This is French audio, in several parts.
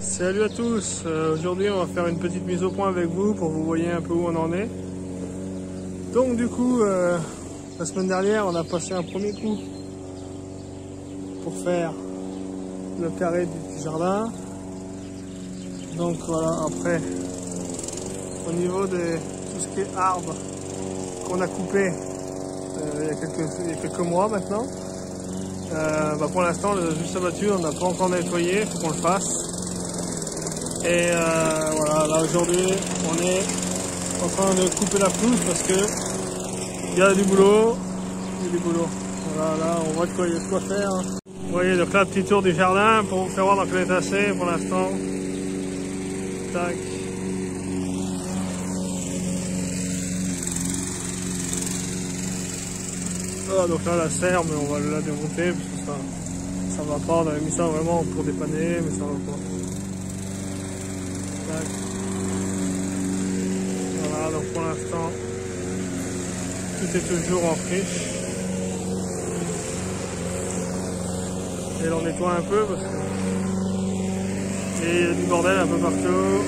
Salut à tous, aujourd'hui on va faire une petite mise au point avec vous pour que vous voyez un peu où on en est. Donc du coup, la semaine dernière on a passé un premier coup pour faire le carré du petit jardin. Donc voilà, après au niveau de tout ce qui est arbres qu'on a coupé il y a quelques mois maintenant, pour l'instant on les a juste abattus, on n'a pas encore nettoyé, il faut qu'on le fasse. Et voilà, là aujourd'hui on est en train de couper la pelouse parce que il y a du boulot, Voilà, là on voit qu'il y a de quoi faire. Vous voyez, donc là petit tour du jardin pour vous faire voir dans quel état c'est pour l'instant. Tac. Voilà, donc là la serre, mais on va la démonter parce que ça va pas. On avait mis ça vraiment pour dépanner, mais ça va pas. Tac. Voilà, donc pour l'instant tout est toujours en friche. Et l'on nettoie un peu parce que il y a du bordel un peu partout.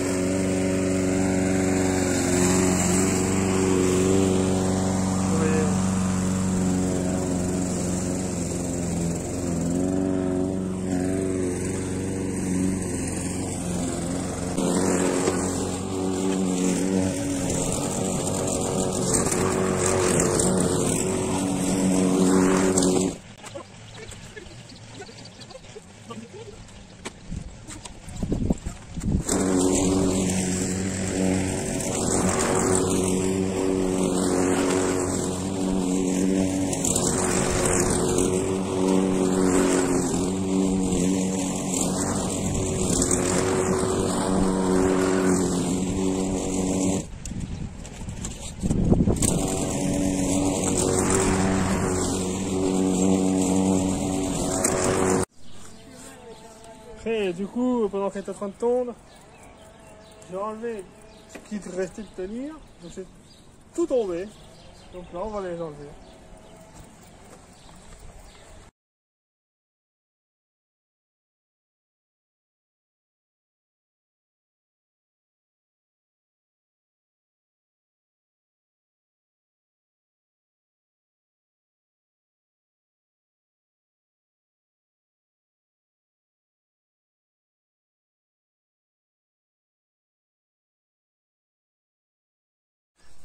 Et du coup, pendant qu'elle est en train de tondre, j'ai enlevé ce qui restait de tenir, donc c'est tout tombé. Donc là, on va les enlever.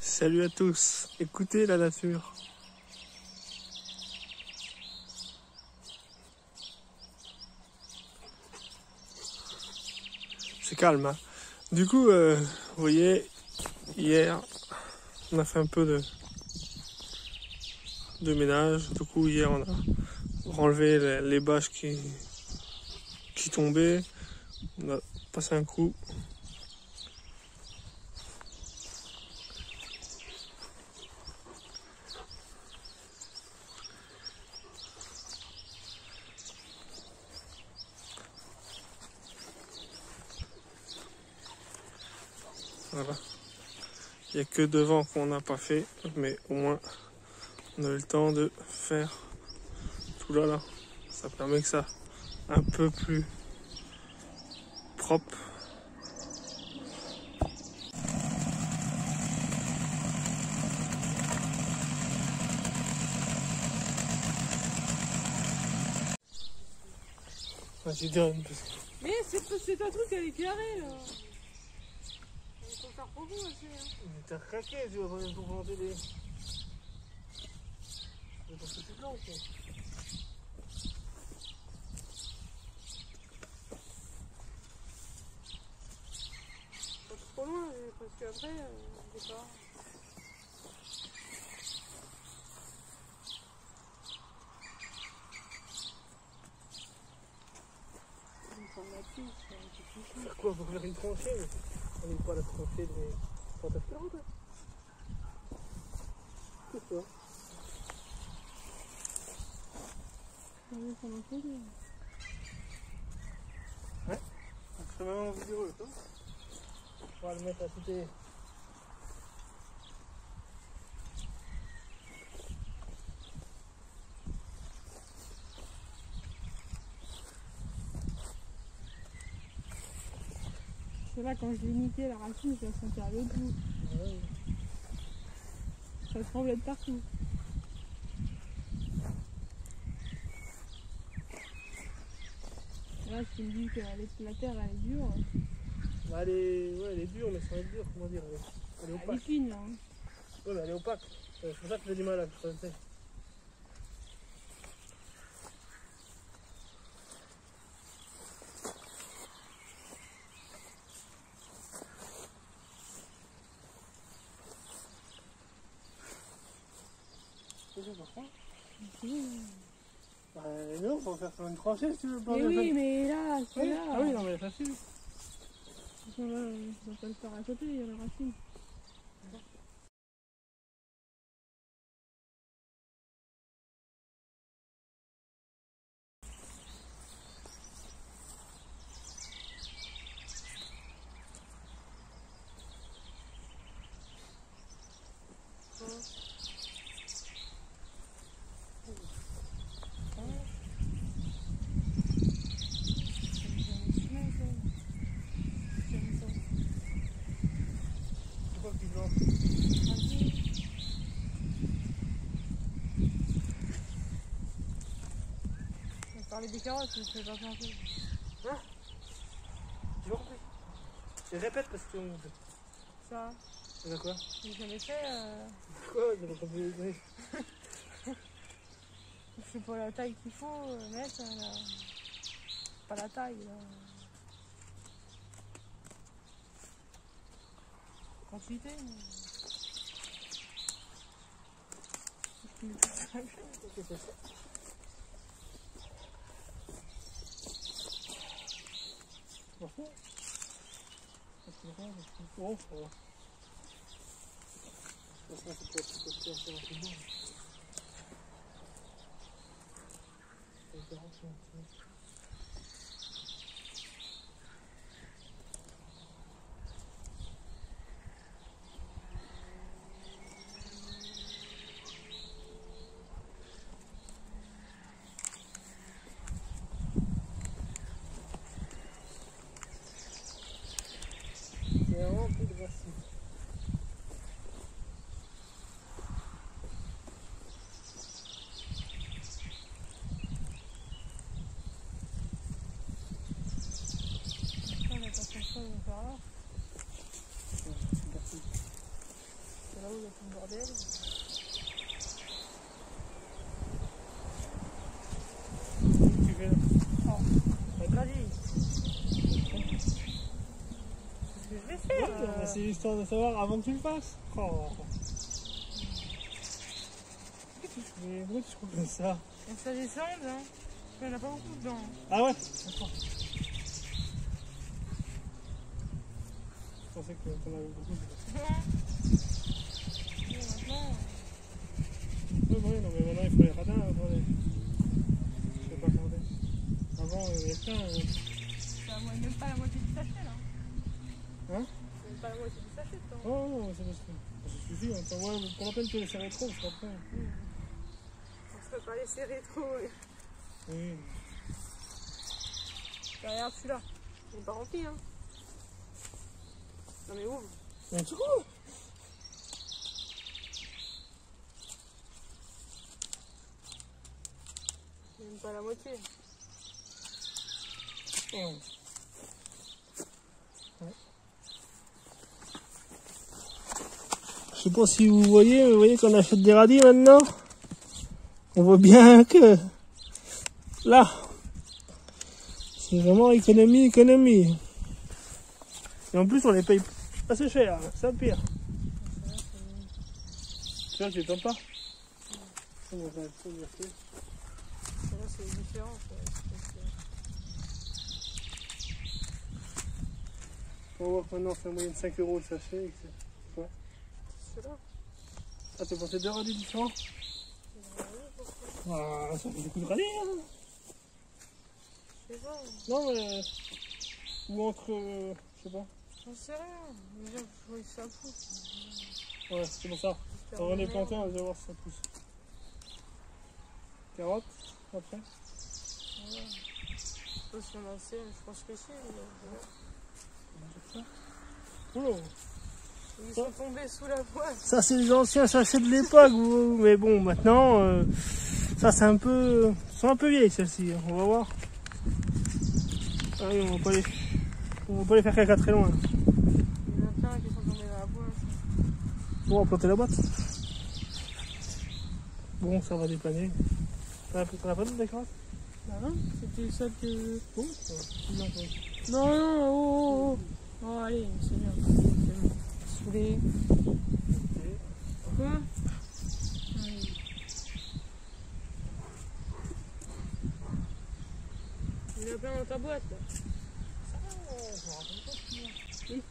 Salut à tous, écoutez la nature. C'est calme, hein. Du coup, vous voyez, hier, on a fait un peu de ménage. Du coup, hier, on a enlevé les bâches qui tombaient. On a passé un coup. Voilà. Il n'y a que devant qu'on n'a pas fait, mais au moins on a eu le temps de faire tout là. Ça permet que ça un peu plus propre. Vas-y, donne. Mais c'est un truc, elle est carrée là. Il faut faire trop beau aussi. Mais t'as craqué, tu vas pas pour planter des. Parce que tu plantes. Pas trop loin, parce qu'après, je sais pas. Faire quoi? Pour faire une tranchée? On n'est pas à la tranchée des 39-40. C'est ça. Ouais, on serait même en vidéo, toi. On va le mettre à côté. Celle-là, quand je l'ai niqué, la racine, je la sentais à l'autre bout. Ouais. Ça tremblait de partout. Là, tu me dis que la terre, elle est dure. Bah, elle est dure, mais sans être dure, comment dire. Elle est Elle est opaque. fine, là. Hein. Ouais, mais elle est opaque. C'est pour ça que j'ai du mal à creuser. Bah, non, faut faire sur une tranchée si tu veux pas. Mais oui, mais là, c'est Oui. là. Ah oui, non, mais facile. Là, je vais pas le faire à côté, il y a la racine. C'est quoi qui blanc? On va parler des carottes, je ne sais pas faire un peu. Hein? J'ai pas compris. Et répète parce que Ça, c'est quoi? j'ai jamais fait. Quoi? J'ai pas compris. Je sais pas la taille qu'il faut mettre. Là. Pas la taille. Là. Quantité. Mais... Qu'est-ce que c'est ça? Parfait. Oh, ça va. De toute façon, c'est peut être assez rapidement. C'est vraiment un peu de racine. On n'a pas fait ça, on va voir. C'est là où il y a tout le bordel. Tu fais là? Oh, vas-y. C'est ce que je vais faire. Ouais, mais c'est histoire de savoir avant que tu le fasses. Oh. Mais pourquoi tu trouves ça? Et ça descend, hein. Il n'y en a pas beaucoup dedans. Ah ouais? D'accord. Je pensais que t'en avais beaucoup. Maintenant, Oui, non, mais maintenant il faut les radins. Attendez. Je vais pas regarder. Avant, il y avait plein. c'est même pas la moitié du sachet, là. Hein? C'est même pas la moitié du sachet, dedans. Oh non, c'est parce que ça suffit. Hein. Ouais, pour la peine, tu les serrer trop, parce qu'après. On se peut pas les serrer trop. Oui. Regarde celui-là. Il n'est pas rempli, hein. Non mais ouvre. Mais tu trouves? Même pas la moitié. Oh. Ouais. Je sais pas si vous voyez, mais vous voyez qu'on achète des radis maintenant. On voit bien que là, c'est vraiment économie. Et en plus, on les paye assez cher, c'est le pire. Tu vois, tu t'entends pas? Comment ça va être merci. Là c'est différent. On voit que maintenant, on fait en moyenne 5 € le sachet. Et que c'est... Ouais. Celui-là. Ah, t'as pensé 2 radis différents? Ah, ça fait beaucoup de radis, hein. Je sais pas. Non, mais... Ou entre... je sais pas. J'en sais rien. Déjà, je vois que ça pousse. Ouais, c'est pour ça. On va les planter, on va voir si ça pousse. Carottes, après. Voilà. Je sais pas si on en sait, je pense que si. Mais... Oh. Ils sont tombés sous la boîte. Ça, c'est les anciens sachets de l'époque, mais bon, maintenant, ça, c'est un peu... Ils sont un peu vieilles, celles-ci, on va voir. Ah oui, on va pas les faire caca très loin. Il y en a plein qui sont tombés dans la boîte. Bon, on va planter la boîte. Bon, ça va dépanner. T'en as pas d'autres, d'accord? Bah non, c'était celle que... Oh, Non, non, oh. Oh, allez, c'est bien. C'est bon. Saoulé. Quoi? Oui. Il y en a plein dans ta boîte, là. Oui.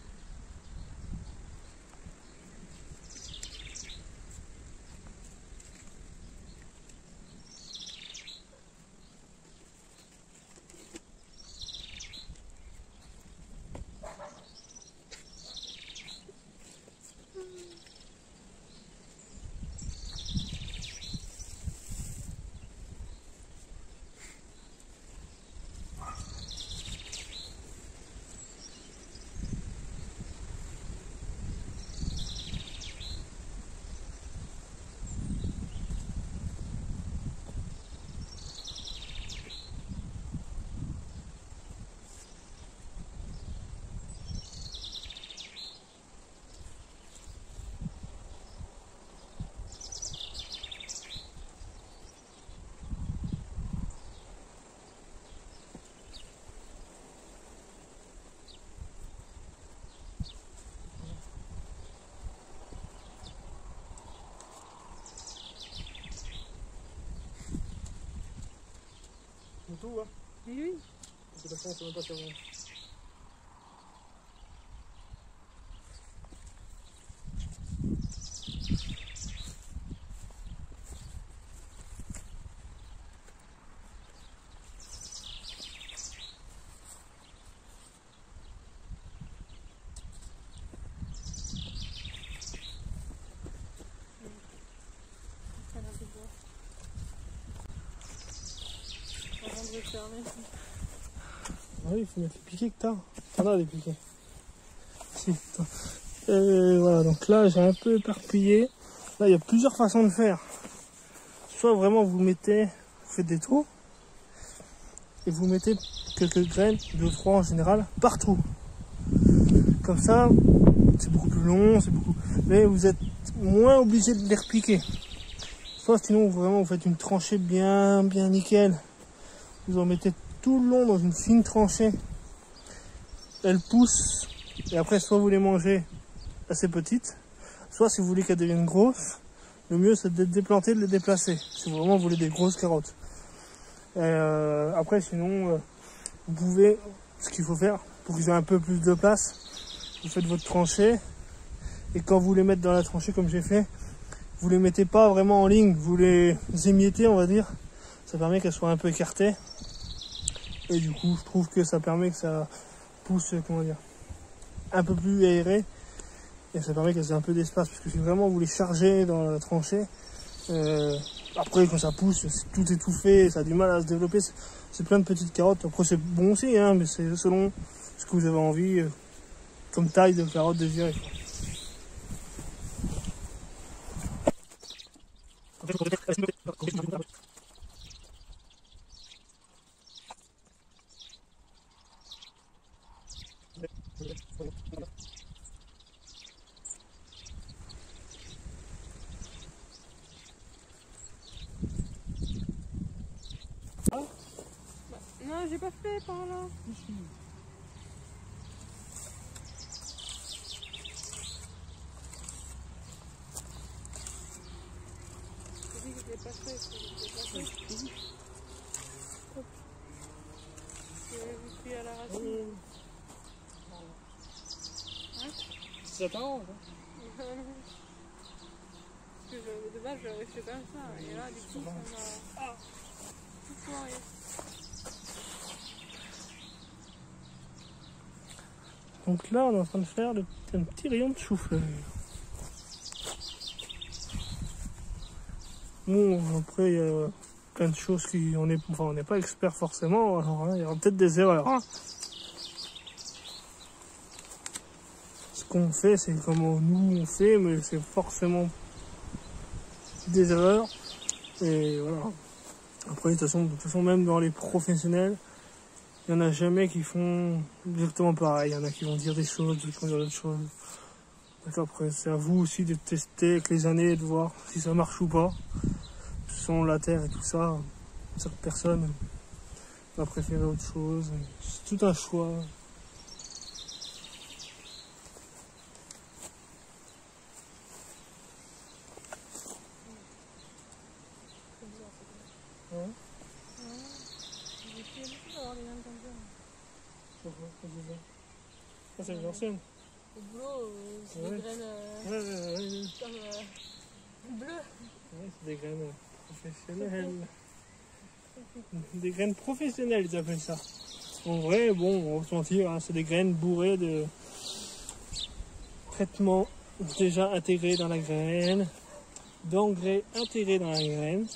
tout, hein. Oui. De toute façon, on ne sait même pas si on... Ah oui, il faut mettre les piquets que t'as. T'en as des piquets. Si, voilà, donc là j'ai un peu éparpillé. Là il y a plusieurs façons de faire. Soit vraiment vous mettez, vous faites des trous et vous mettez quelques graines, 2-3 en général, partout. Comme ça, c'est beaucoup plus long, mais vous êtes moins obligé de les repiquer. Soit sinon vraiment vous faites une tranchée bien nickel. Vous en mettez tout le long dans une fine tranchée. Elle pousse et après soit vous les mangez assez petites, soit si vous voulez qu'elles deviennent grosses, le mieux c'est de les déplanter, de les déplacer. Si vraiment vous voulez des grosses carottes. Après sinon, vous pouvez, ce qu'il faut faire pour qu'ils aient un peu plus de place, vous faites votre tranchée et quand vous les mettez dans la tranchée comme j'ai fait, vous les mettez pas vraiment en ligne, vous les émiettez on va dire. Ça permet qu'elles soient un peu écartées. Et du coup, je trouve que ça permet que ça pousse, comment dire, un peu plus aéré. Et ça permet qu'elles aient un peu d'espace. Parce que si vraiment vous les chargez dans la tranchée, après quand ça pousse, tout étouffé, ça a du mal à se développer. C'est plein de petites carottes. Après c'est bon aussi, hein, mais c'est selon ce que vous avez envie, comme taille de carotte désirée. Non, j'ai pas fait par là. J'ai dit que je l'ai pas fait. Je suis à la racine. Hein? Ça t'arrange, hein? Parce que de base, j'aurais fait comme ça. Et là, du coup, ça m'a tout foiré. Donc là, on est en train de faire un petit rayon de chou-fleur. Bon, après, il y a plein de choses on n'est pas expert forcément, alors hein, il y aura peut-être des erreurs. qu'on fait, c'est comme nous on fait, mais c'est forcément des erreurs. Et voilà. Après, de toute façon, même dans les professionnels, il n'y en a jamais qui font exactement pareil. Il y en a qui vont dire des choses, d'autres qui vont dire d'autres choses. Donc après, c'est à vous aussi de tester avec les années et de voir si ça marche ou pas. Selon la terre et tout ça, certaines personnes vont préférer autre chose. C'est tout un choix. Ouais. J'ai plus l'habitude d'avoir des graines comme ça. Ça, c'est l'ancienne. Au boulot, c'est Ouais. des graines Ouais. comme bleues. Ouais, c'est des graines professionnelles. Des graines professionnelles, ils appellent ça. En vrai, bon, on va se mentir, hein, c'est des graines bourrées de traitements déjà intégrés dans la graine, d'engrais intégrés dans la graine,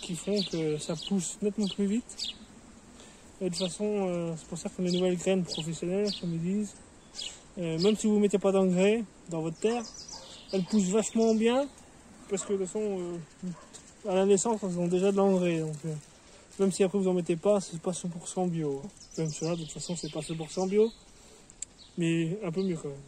qui font que ça pousse nettement plus vite. Et de toute façon, c'est pour ça que les nouvelles graines professionnelles, comme ils disent, même si vous ne mettez pas d'engrais dans votre terre, elles poussent vachement bien, parce que de toute façon, à la naissance, elles ont déjà de l'engrais. Donc, même si après vous en mettez pas, c'est pas 100% bio. Même cela, de toute façon, c'est pas 100% bio, mais un peu mieux quand même.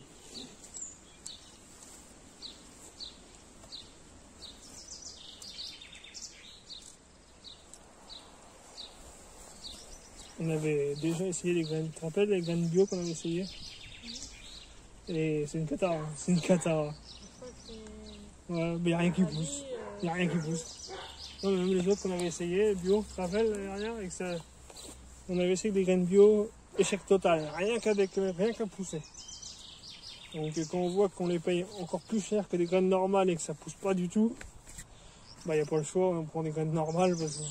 On avait déjà essayé les graines. Tu te rappelles les graines bio qu'on avait essayé? Et c'est une cata, hein. C'est une cata. Ouais, mais il n'y a rien qui pousse. Il n'y a rien qui pousse. Non, mais même les autres qu'on avait essayé, bio, tu te rappelles l'année dernière, et que ça... On avait essayé des graines bio, échec total. Rien qu'à pousser. Donc quand on voit qu'on les paye encore plus cher que des graines normales et que ça pousse pas du tout, bah il n'y a pas le choix, on prend des graines normales parce que...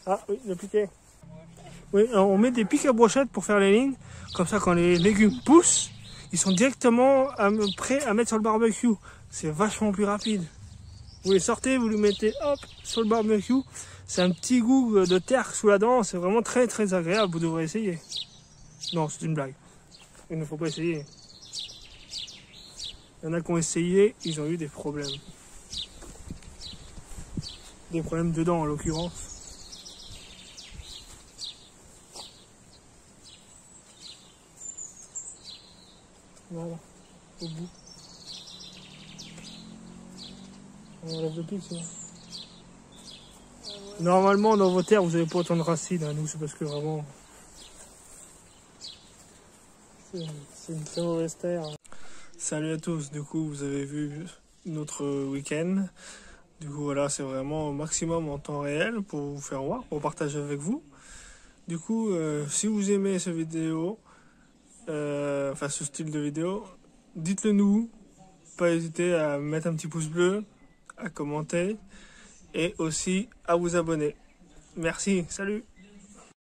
Ah oui, le piquet. Oui, alors on met des pics à brochette pour faire les lignes. Comme ça, quand les légumes poussent, ils sont directement prêts à mettre sur le barbecue. C'est vachement plus rapide. Vous les sortez, vous les mettez hop sur le barbecue. C'est un petit goût de terre sous la dent. C'est vraiment très très agréable. Vous devrez essayer. Non, c'est une blague. Il ne faut pas essayer. Il y en a qui ont essayé, ils ont eu des problèmes. Des problèmes dedans en l'occurrence. Voilà, au bout. On enlève le pic, sinon. Normalement, dans vos terres, vous n'avez pas autant de racines. Hein. Nous, c'est parce que vraiment... C'est une très mauvaise terre. Salut à tous. Du coup, vous avez vu notre week-end. Du coup, voilà, c'est vraiment au maximum en temps réel pour vous faire voir, pour partager avec vous. Du coup, si vous aimez cette vidéo, enfin ce style de vidéo, dites-le nous. Pas hésiter à mettre un petit pouce bleu, à commenter et aussi à vous abonner. Merci, salut!